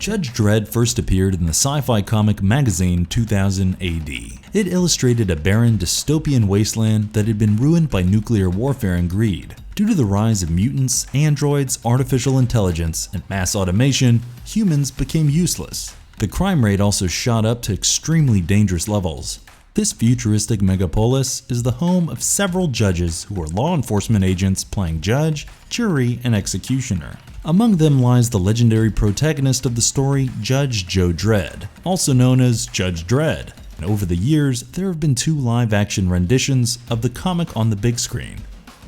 Judge Dredd first appeared in the sci-fi comic magazine 2000 AD. It illustrated a barren, dystopian wasteland that had been ruined by nuclear warfare and greed. Due to the rise of mutants, androids, artificial intelligence, and mass automation, humans became useless. The crime rate also shot up to extremely dangerous levels. This futuristic megapolis is the home of several judges who are law enforcement agents playing judge, jury, and executioner. Among them lies the legendary protagonist of the story, Judge Joe Dredd, also known as Judge Dredd. And over the years, there have been 2 live-action renditions of the comic on the big screen.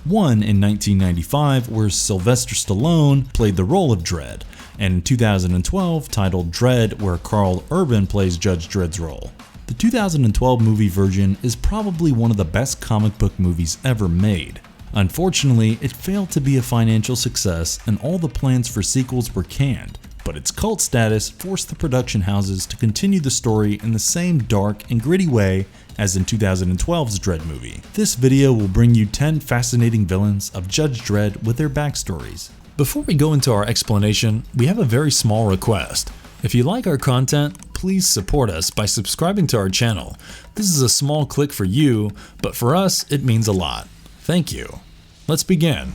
One in 1995 where Sylvester Stallone played the role of Dredd, and in 2012 titled Dredd where Karl Urban plays Judge Dredd's role. The 2012 movie version is probably one of the best comic book movies ever made. Unfortunately, it failed to be a financial success and all the plans for sequels were canned, but its cult status forced the production houses to continue the story in the same dark and gritty way as in 2012's Dredd movie. This video will bring you 10 fascinating villains of Judge Dredd with their backstories. Before we go into our explanation, we have a very small request. If you like our content, please support us by subscribing to our channel. This is a small click for you, but for us, it means a lot. Thank you. Let's begin.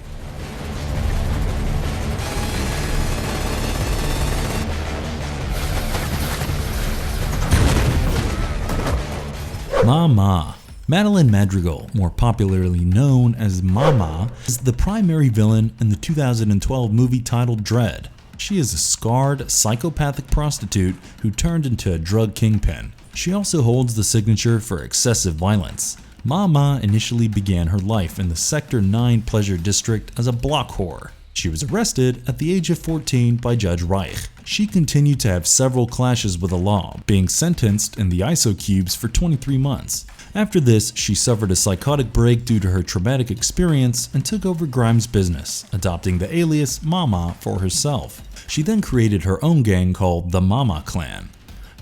Mama. Madeline Madrigal, more popularly known as Mama, is the primary villain in the 2012 movie titled Dredd. She is a scarred, psychopathic prostitute who turned into a drug kingpin. She also holds the signature for excessive violence. Mama initially began her life in the Sector 9 Pleasure District as a block whore. She was arrested at the age of 14 by Judge Reich. She continued to have several clashes with the law, being sentenced in the ISO cubes for 23 months. After this, she suffered a psychotic break due to her traumatic experience and took over Grimes' business, adopting the alias Mama for herself. She then created her own gang called the Mama Clan.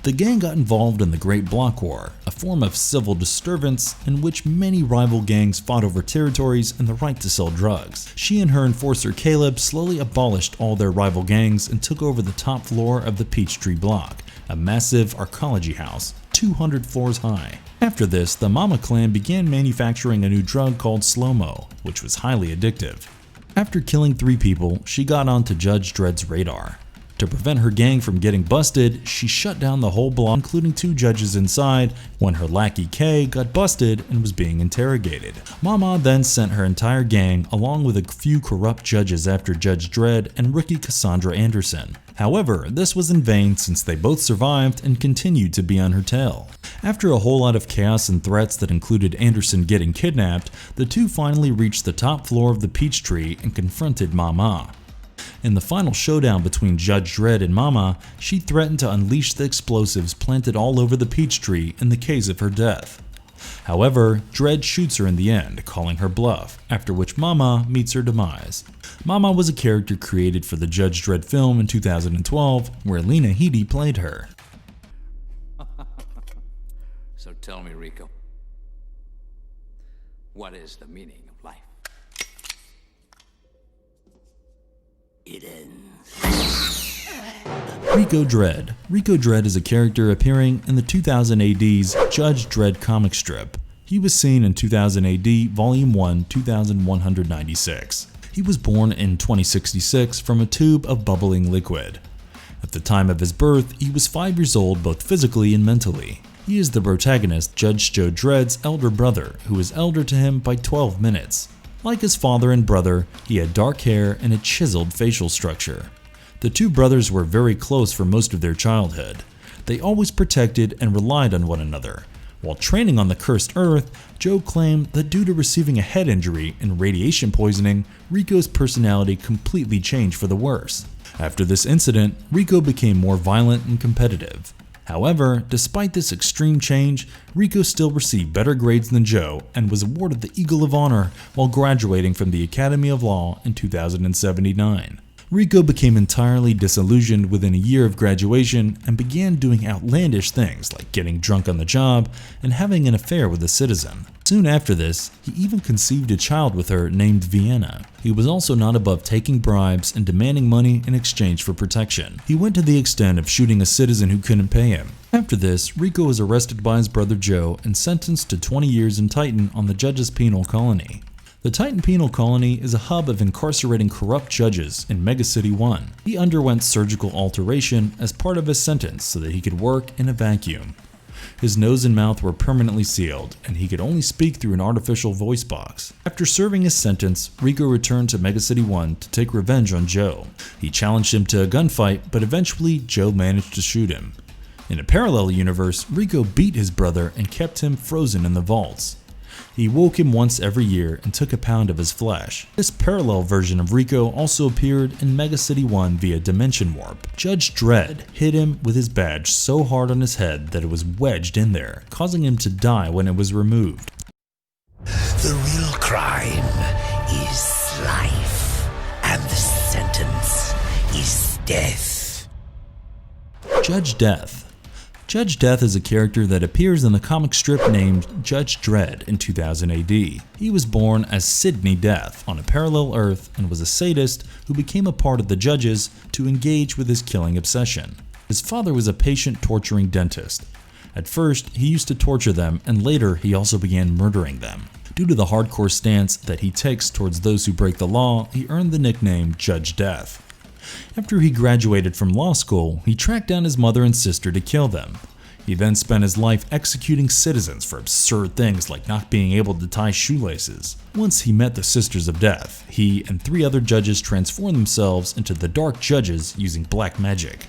The gang got involved in the Great Block War, a form of civil disturbance in which many rival gangs fought over territories and the right to sell drugs. She and her enforcer Caleb slowly abolished all their rival gangs and took over the top floor of the Peachtree Block, a massive archaeology house, 200 floors high. After this, the Mama Clan began manufacturing a new drug called Slow-Mo, which was highly addictive. After killing 3 people, she got onto Judge Dredd's radar. To prevent her gang from getting busted, she shut down the whole block, including 2 judges inside, when her lackey Kay got busted and was being interrogated. Mama then sent her entire gang along with a few corrupt judges after Judge Dredd and rookie Cassandra Anderson. However, this was in vain since they both survived and continued to be on her tail. After a whole lot of chaos and threats that included Anderson getting kidnapped, the 2 finally reached the top floor of the Peachtree and confronted Mama. In the final showdown between Judge Dredd and Mama, she threatened to unleash the explosives planted all over the Peachtree in the case of her death. However, Dredd shoots her in the end, calling her bluff, after which Mama meets her demise. Mama was a character created for the Judge Dredd film in 2012, where Lena Headey played her. So tell me, Rico, what is the meaning of life? It ends. Rico Dread. Rico Dread is a character appearing in the 2000 AD's Judge Dredd comic strip. He was seen in 2000 AD Volume 1, 2196. He was born in 2066 from a tube of bubbling liquid. At the time of his birth, he was 5 years old both physically and mentally. He is the protagonist, Judge Joe Dredd's elder brother, who is elder to him by 12 minutes. Like his father and brother, he had dark hair and a chiseled facial structure. The 2 brothers were very close for most of their childhood. They always protected and relied on one another. While training on the cursed earth, Joe claimed that due to receiving a head injury and radiation poisoning, Rico's personality completely changed for the worse. After this incident, Rico became more violent and competitive. However, despite this extreme change, Rico still received better grades than Joe and was awarded the Eagle of Honor while graduating from the Academy of Law in 2079. Rico became entirely disillusioned within a year of graduation and began doing outlandish things like getting drunk on the job and having an affair with a citizen. Soon after this, he even conceived a child with her named Vienna. He was also not above taking bribes and demanding money in exchange for protection. He went to the extent of shooting a citizen who couldn't pay him. After this, Rico was arrested by his brother Joe and sentenced to 20 years in Titan on the judge's penal colony. The Titan Penal Colony is a hub of incarcerating corrupt judges in Megacity One. He underwent surgical alteration as part of his sentence so that he could work in a vacuum. His nose and mouth were permanently sealed, and he could only speak through an artificial voice box. After serving his sentence, Rico returned to Megacity One to take revenge on Joe. He challenged him to a gunfight, but eventually Joe managed to shoot him. In a parallel universe, Rico beat his brother and kept him frozen in the vaults. He woke him once every year and took a pound of his flesh. This parallel version of Rico also appeared in Megacity One via Dimension Warp. Judge Dredd hit him with his badge so hard on his head that it was wedged in there, causing him to die when it was removed. The real crime is life, and the sentence is death. Judge Death. Judge Death is a character that appears in the comic strip named Judge Dredd in 2000 AD. He was born as Sidney Death on a parallel Earth and was a sadist who became a part of the judges to engage with his killing obsession. His father was a patient-torturing dentist. At first, he used to torture them, and later he also began murdering them. Due to the hardcore stance that he takes towards those who break the law, he earned the nickname Judge Death. After he graduated from law school, he tracked down his mother and sister to kill them. He then spent his life executing citizens for absurd things like not being able to tie shoelaces. Once he met the Sisters of Death, he and 3 other judges transformed themselves into the Dark Judges using black magic.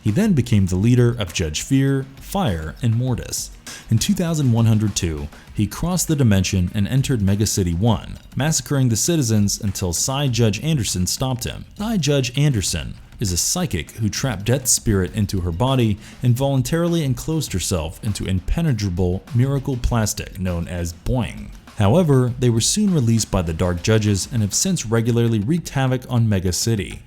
He then became the leader of Judge Fear, Fire, and Mortis. In 2102, he crossed the dimension and entered Megacity One, massacring the citizens until Judge Anderson stopped him. Judge Anderson is a psychic who trapped Death's spirit into her body and voluntarily enclosed herself into impenetrable miracle plastic known as Boing. However, they were soon released by the Dark Judges and have since regularly wreaked havoc on Mega City.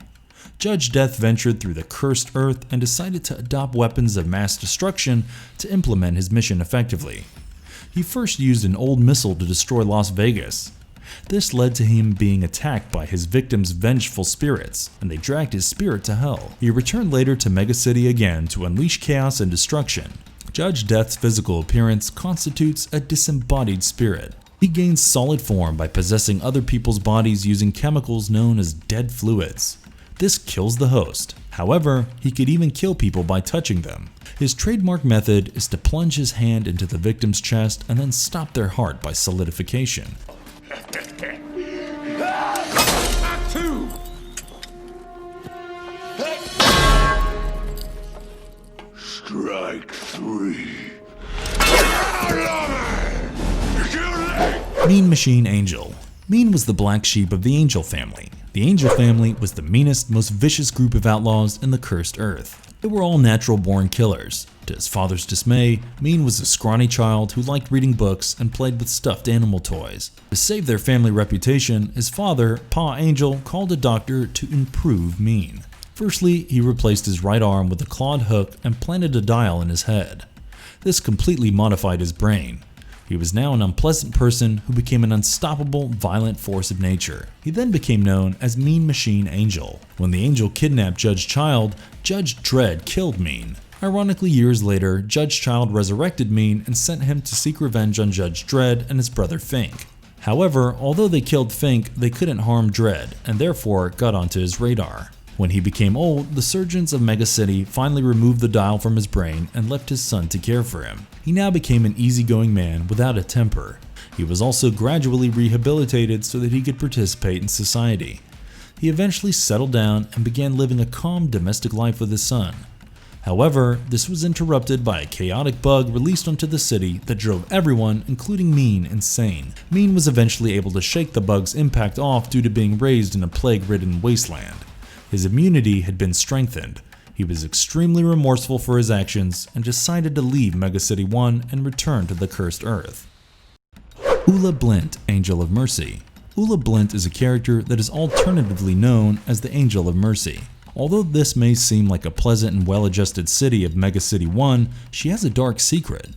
Judge Death ventured through the cursed Earth and decided to adopt weapons of mass destruction to implement his mission effectively. He first used an old missile to destroy Las Vegas. This led to him being attacked by his victims' vengeful spirits, and they dragged his spirit to hell. He returned later to Mega City again to unleash chaos and destruction. Judge Death's physical appearance constitutes a disembodied spirit. He gains solid form by possessing other people's bodies using chemicals known as dead fluids. This kills the host. However, he could even kill people by touching them. His trademark method is to plunge his hand into the victim's chest and then stop their heart by solidification. Strike 3. Mean Machine Angel. Mean was the black sheep of the Angel family. The Angel family was the meanest, most vicious group of outlaws in the cursed earth. They were all natural-born killers. To his father's dismay, Mean was a scrawny child who liked reading books and played with stuffed animal toys. To save their family reputation, his father, Pa Angel, called a doctor to improve Mean. Firstly, he replaced his right arm with a clawed hook and planted a dial in his head. This completely modified his brain. He was now an unpleasant person who became an unstoppable, violent force of nature. He then became known as Mean Machine Angel. When the Angel kidnapped Judge Child, Judge Dredd killed Mean. Ironically, years later, Judge Child resurrected Mean and sent him to seek revenge on Judge Dredd and his brother Fink. However, although they killed Fink, they couldn't harm Dredd, and therefore got onto his radar. When he became old, the surgeons of Mega City finally removed the dial from his brain and left his son to care for him. He now became an easygoing man without a temper. He was also gradually rehabilitated so that he could participate in society. He eventually settled down and began living a calm domestic life with his son. However, this was interrupted by a chaotic bug released onto the city that drove everyone, including Mean, insane. Mean was eventually able to shake the bug's impact off due to being raised in a plague-ridden wasteland. His immunity had been strengthened. He was extremely remorseful for his actions and decided to leave Megacity One and return to the cursed earth. Ula Blint, Angel of Mercy. Ulla Blint is a character that is alternatively known as the Angel of Mercy. Although this may seem like a pleasant and well-adjusted city of Megacity One, she has a dark secret.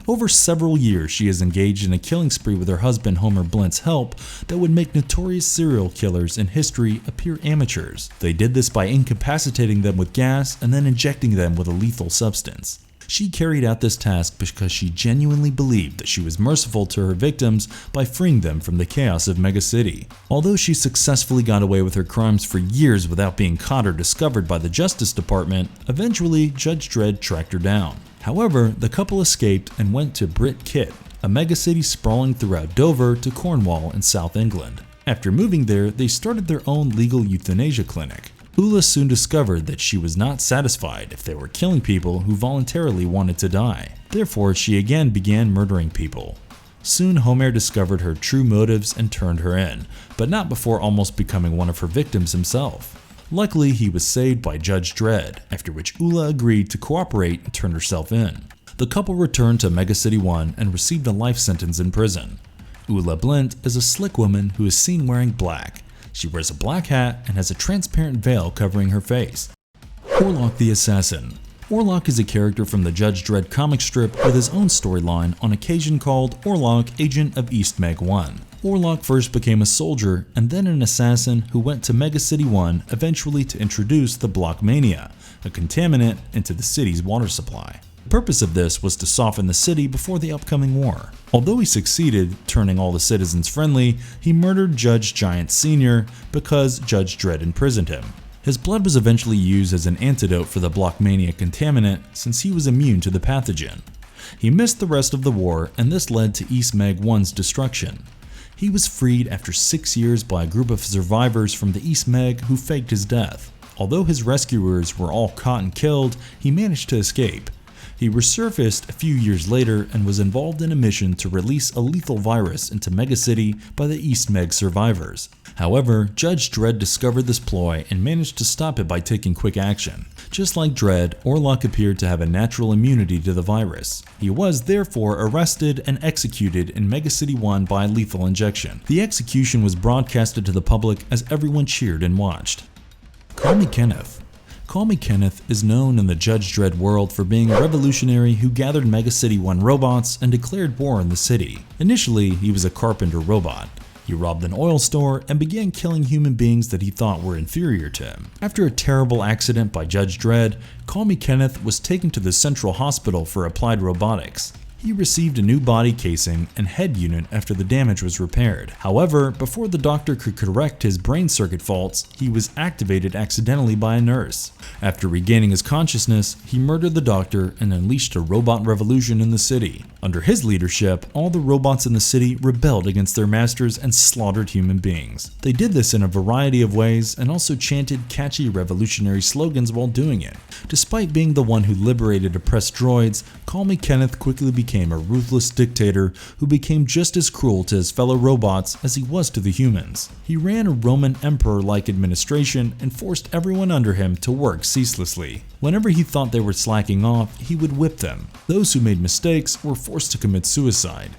Over several years, she is engaged in a killing spree with her husband Homer Blint's help that would make notorious serial killers in history appear amateurs. They did this by incapacitating them with gas and then injecting them with a lethal substance. She carried out this task because she genuinely believed that she was merciful to her victims by freeing them from the chaos of Megacity. Although she successfully got away with her crimes for years without being caught or discovered by the Justice Department, eventually Judge Dredd tracked her down. However, the couple escaped and went to Brit Kit, a megacity sprawling throughout Dover to Cornwall in South England. After moving there, they started their own legal euthanasia clinic. Ulla soon discovered that she was not satisfied if they were killing people who voluntarily wanted to die. Therefore, she again began murdering people. Soon Homer discovered her true motives and turned her in, but not before almost becoming one of her victims himself. Luckily, he was saved by Judge Dredd, after which Ulla agreed to cooperate and turn herself in. The couple returned to Megacity One and received a life sentence in prison. Ulla Blint is a slick woman who is seen wearing black. She wears a black hat and has a transparent veil covering her face. Warlock the Assassin. Warlock is a character from the Judge Dredd comic strip with his own storyline on occasion called Warlock, Agent of East Meg 1. Warlock first became a soldier and then an assassin who went to Megacity One eventually to introduce the Block Mania, a contaminant, into the city's water supply. The purpose of this was to soften the city before the upcoming war. Although he succeeded, turning all the citizens friendly, he murdered Judge Giant Sr. because Judge Dredd imprisoned him. His blood was eventually used as an antidote for the Blockmania contaminant since he was immune to the pathogen. He missed the rest of the war, and this led to East Meg 1's destruction. He was freed after 6 years by a group of survivors from the East Meg who faked his death. Although his rescuers were all caught and killed, he managed to escape. He resurfaced a few years later and was involved in a mission to release a lethal virus into Megacity by the East Meg survivors. However, Judge Dredd discovered this ploy and managed to stop it by taking quick action. Just like Dredd, Warlock appeared to have a natural immunity to the virus. He was therefore arrested and executed in Megacity One by lethal injection. The execution was broadcasted to the public as everyone cheered and watched. Callme Kenneth. Callme Kenneth is known in the Judge Dredd world for being a revolutionary who gathered Megacity One robots and declared war on the city. Initially, he was a carpenter robot. He robbed an oil store and began killing human beings that he thought were inferior to him. After a terrible accident by Judge Dredd, Callme Kenneth was taken to the Central Hospital for applied robotics. He received a new body casing and head unit after the damage was repaired. However, before the doctor could correct his brain circuit faults, he was activated accidentally by a nurse. After regaining his consciousness, he murdered the doctor and unleashed a robot revolution in the city. Under his leadership, all the robots in the city rebelled against their masters and slaughtered human beings. They did this in a variety of ways and also chanted catchy revolutionary slogans while doing it. Despite being the one who liberated oppressed droids, Callme Kenneth quickly became a ruthless dictator who became just as cruel to his fellow robots as he was to the humans. He ran a Roman emperor-like administration and forced everyone under him to work ceaselessly. Whenever he thought they were slacking off, he would whip them. Those who made mistakes were forced to commit suicide.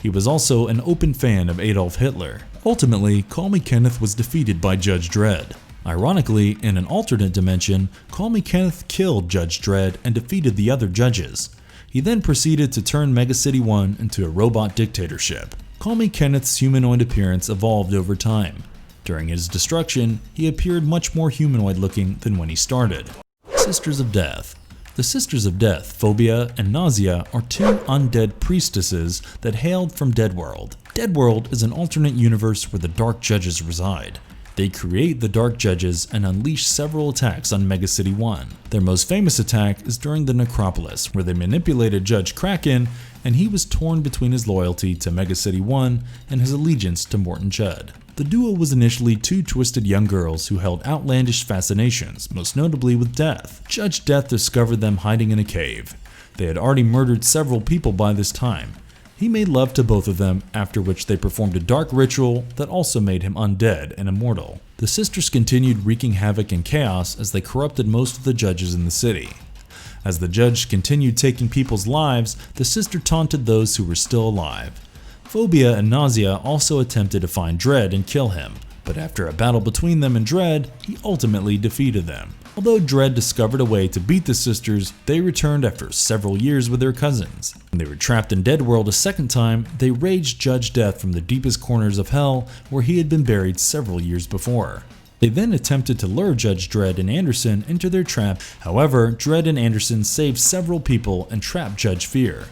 He was also an open fan of Adolf Hitler. Ultimately, Callme Kenneth was defeated by Judge Dredd. Ironically, in an alternate dimension, Callme Kenneth killed Judge Dredd and defeated the other judges. He then proceeded to turn Megacity One into a robot dictatorship. Callme Kenneth's humanoid appearance evolved over time. During his destruction, he appeared much more humanoid-looking than when he started. Sisters of Death. The Sisters of Death, Phobia, and Nausea are two undead priestesses that hailed from Deadworld. Deadworld is an alternate universe where the Dark Judges reside. They create the Dark Judges and unleash several attacks on Megacity One. Their most famous attack is during the Necropolis, where they manipulated Judge Kraken, and he was torn between his loyalty to Megacity One and his allegiance to Morton Judd. The duo was initially two twisted young girls who held outlandish fascinations, most notably with death. Judge Death discovered them hiding in a cave. They had already murdered several people by this time. He made love to both of them, after which they performed a dark ritual that also made him undead and immortal. The sisters continued wreaking havoc and chaos as they corrupted most of the judges in the city. As the judge continued taking people's lives, the sister taunted those who were still alive. Phobia and Nausea also attempted to find Dredd and kill him, but after a battle between them and Dredd, he ultimately defeated them. Although Dredd discovered a way to beat the sisters, they returned after several years with their cousins. When they were trapped in Deadworld a second time, they raged Judge Death from the deepest corners of hell where he had been buried several years before. They then attempted to lure Judge Dredd and Anderson into their trap. However, Dredd and Anderson saved several people and trapped Judge Fear.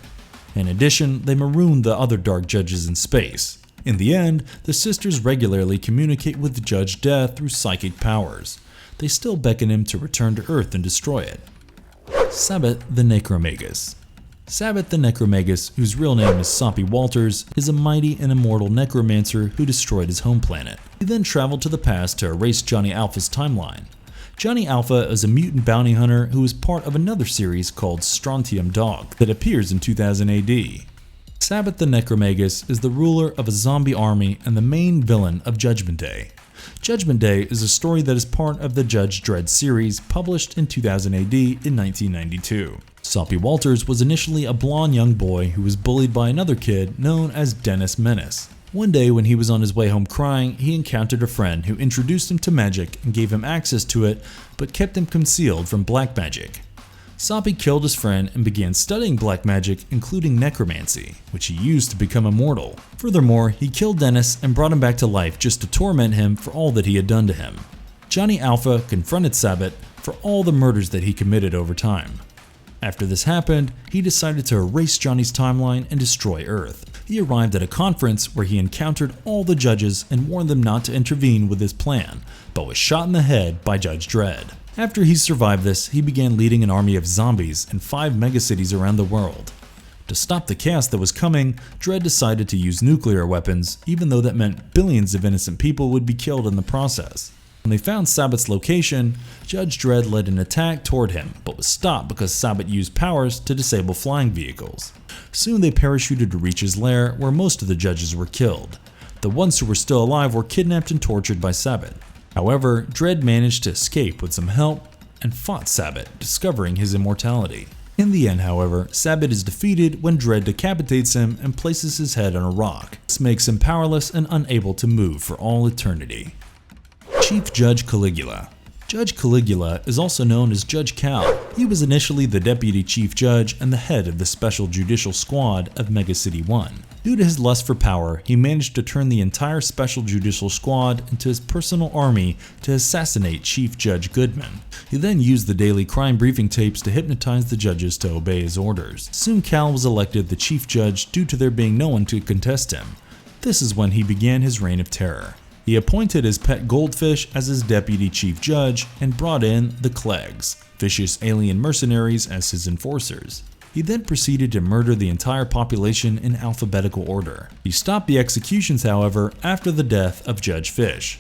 In addition, they marooned the other dark judges in space. In the end, the sisters regularly communicate with Judge Death through psychic powers. They still beckon him to return to Earth and destroy it. Sabbath the Necromagus. Sabbath the Necromagus, whose real name is Soppy Walters, is a mighty and immortal necromancer who destroyed his home planet. He then traveled to the past to erase Johnny Alpha's timeline. Johnny Alpha is a mutant bounty hunter who is part of another series called Strontium Dog that appears in 2000 AD. Sabbath the Necromagus is the ruler of a zombie army and the main villain of Judgment Day. Judgment Day is a story that is part of the Judge Dredd series published in 2000 AD in 1992. Soppy Walters was initially a blonde young boy who was bullied by another kid known as Dennis Menace. One day when he was on his way home crying, he encountered a friend who introduced him to magic and gave him access to it, but kept him concealed from black magic. Soppy killed his friend and began studying black magic, including necromancy, which he used to become immortal. Furthermore, he killed Dennis and brought him back to life just to torment him for all that he had done to him. Johnny Alpha confronted Sabbath for all the murders that he committed over time. After this happened, he decided to erase Johnny's timeline and destroy Earth. He arrived at a conference where he encountered all the judges and warned them not to intervene with his plan, but was shot in the head by Judge Dredd. After he survived this, he began leading an army of zombies in 5 megacities around the world. To stop the chaos that was coming, Dredd decided to use nuclear weapons, even though that meant billions of innocent people would be killed in the process. When they found Sabbath's location, Judge Dredd led an attack toward him, but was stopped because Sabbath used powers to disable flying vehicles. Soon they parachuted to reach his lair, where most of the judges were killed. The ones who were still alive were kidnapped and tortured by Sabbath. However, Dredd managed to escape with some help and fought Sabbath, discovering his immortality. In the end, however, Sabbath is defeated when Dredd decapitates him and places his head on a rock. This makes him powerless and unable to move for all eternity. Chief Judge Caligula. Judge Caligula is also known as Judge Cal. He was initially the Deputy Chief Judge and the head of the Special Judicial Squad of Megacity One. Due to his lust for power, he managed to turn the entire Special Judicial Squad into his personal army to assassinate Chief Judge Goodman. He then used the daily crime briefing tapes to hypnotize the judges to obey his orders. Soon Cal was elected the Chief Judge due to there being no one to contest him. This is when he began his reign of terror. He appointed his pet goldfish as his deputy chief judge and brought in the Clegs, vicious alien mercenaries, as his enforcers. He then proceeded to murder the entire population in alphabetical order. He stopped the executions, however, after the death of Judge Fish.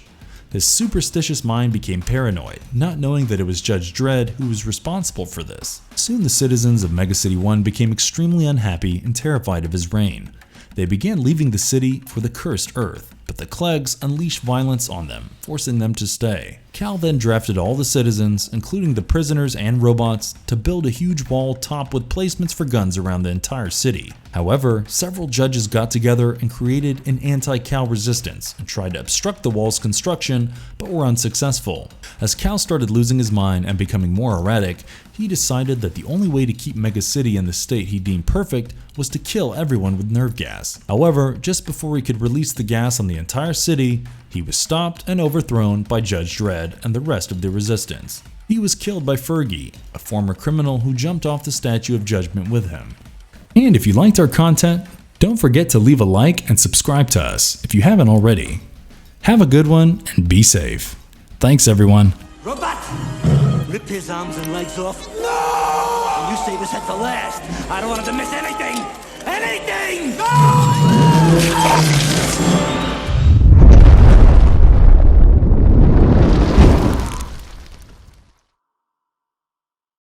His superstitious mind became paranoid, not knowing that it was Judge Dredd who was responsible for this. Soon the citizens of Megacity One became extremely unhappy and terrified of his reign. They began leaving the city for the cursed Earth, but the Clegs unleashed violence on them, forcing them to stay. Cal then drafted all the citizens, including the prisoners and robots, to build a huge wall topped with placements for guns around the entire city. However, several judges got together and created an anti-Cal resistance and tried to obstruct the wall's construction, but were unsuccessful. As Cal started losing his mind and becoming more erratic, he decided that the only way to keep Megacity in the state he deemed perfect was to kill everyone with nerve gas. However, just before he could release the gas on the entire city, he was stopped and overthrown by Judge Dredd and the rest of the resistance. He was killed by Fergie, a former criminal who jumped off the Statue of Judgment with him. And if you liked our content, don't forget to leave a like and subscribe to us if you haven't already. Have a good one and be safe. Thanks everyone. Robot! Rip his arms and legs off. No! You save his head for last. I don't want him to miss anything! Anything! No!